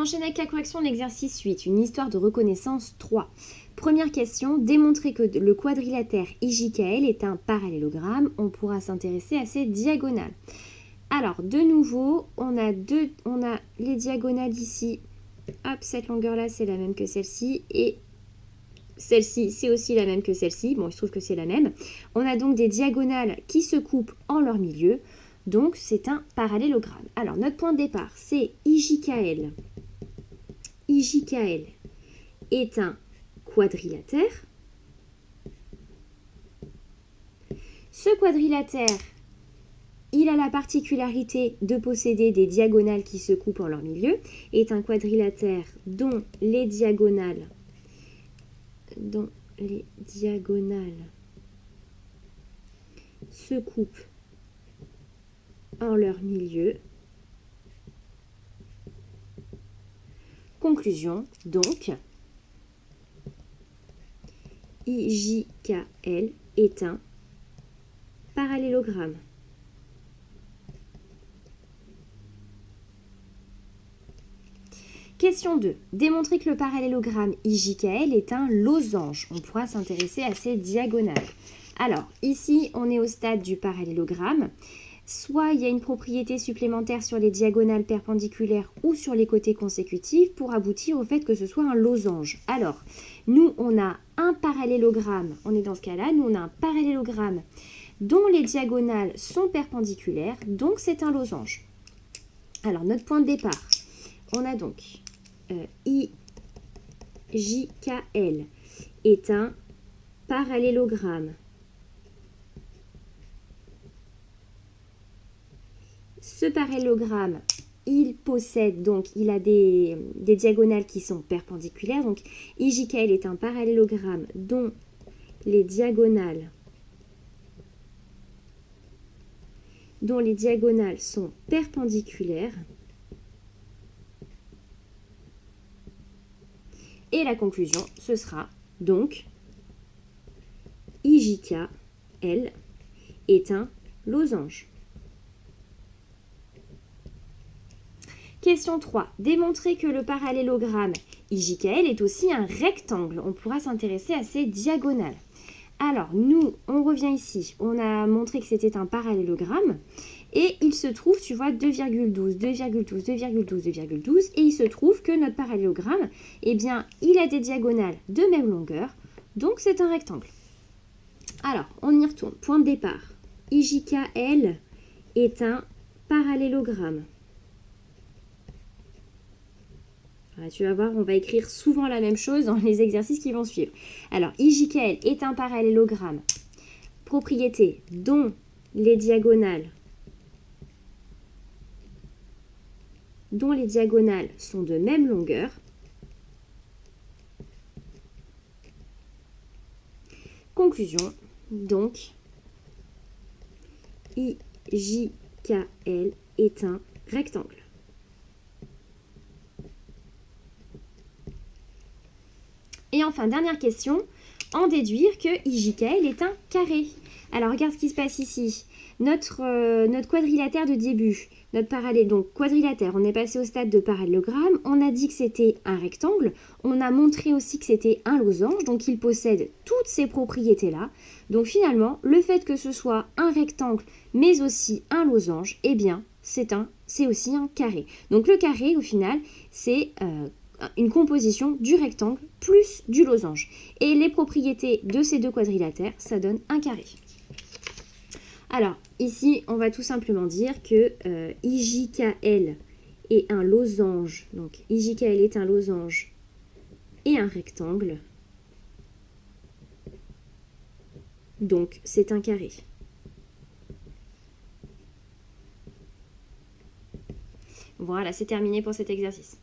enchaîne avec la correction de l'exercice 8, une histoire de reconnaissance 3. Première question, démontrer que le quadrilatère IJKL est un parallélogramme. On pourra s'intéresser à ses diagonales. Alors, de nouveau, on a les diagonales ici. Hop, cette longueur-là, c'est la même que celle-ci. Et celle-ci, c'est aussi la même que celle-ci. Bon, il se trouve que c'est la même. On a donc des diagonales qui se coupent en leur milieu. Donc, c'est un parallélogramme. Alors, notre point de départ, c'est IJKL. IJKL est un quadrilatère. Ce quadrilatère, il a la particularité de posséder des diagonales qui se coupent en leur milieu, est un quadrilatère dont les diagonales se coupent en leur milieu. Conclusion, donc, IJKL est un parallélogramme. Question 2. Démontrer que le parallélogramme IJKL est un losange. On pourra s'intéresser à ses diagonales. Alors, ici, on est au stade du parallélogramme. Soit il y a une propriété supplémentaire sur les diagonales perpendiculaires ou sur les côtés consécutifs pour aboutir au fait que ce soit un losange. Alors, nous, on a un parallélogramme. On est dans ce cas-là. Nous, on a un parallélogramme dont les diagonales sont perpendiculaires. Donc, c'est un losange. Alors, notre point de départ, on a donc IJKL est un parallélogramme. Ce parallélogramme, il possède donc, il a des diagonales qui sont perpendiculaires. Donc, IJKL est un parallélogramme dont les diagonales sont perpendiculaires. Et la conclusion, ce sera donc IJKL est un losange. Question 3. Démontrer que le parallélogramme IJKL est aussi un rectangle. On pourra s'intéresser à ses diagonales. Alors, nous, on revient ici. On a montré que c'était un parallélogramme. Et il se trouve, tu vois, 2,12, 2,12, 2,12, 2,12. Et il se trouve que notre parallélogramme, eh bien, il a des diagonales de même longueur. Donc, c'est un rectangle. Alors, on y retourne. Point de départ. IJKL est un parallélogramme. Alors, tu vas voir, on va écrire souvent la même chose dans les exercices qui vont suivre. Alors, IJKL est un parallélogramme. Propriété dont les diagonales sont de même longueur. Conclusion, donc, IJKL est un rectangle. Et enfin, dernière question, en déduire que IJKL est un carré. Alors, regarde ce qui se passe ici. Notre quadrilatère de début, notre parallèle, donc quadrilatère, on est passé au stade de parallélogramme, on a dit que c'était un rectangle, on a montré aussi que c'était un losange, donc il possède toutes ces propriétés-là. Donc finalement, le fait que ce soit un rectangle, mais aussi un losange, eh bien, c'est aussi un carré. Donc le carré, au final, c'est une composition du rectangle plus du losange. Et les propriétés de ces deux quadrilatères, ça donne un carré. Alors, ici, on va tout simplement dire que IJKL est un losange. Donc, IJKL est un losange et un rectangle. Donc, c'est un carré. Voilà, c'est terminé pour cet exercice.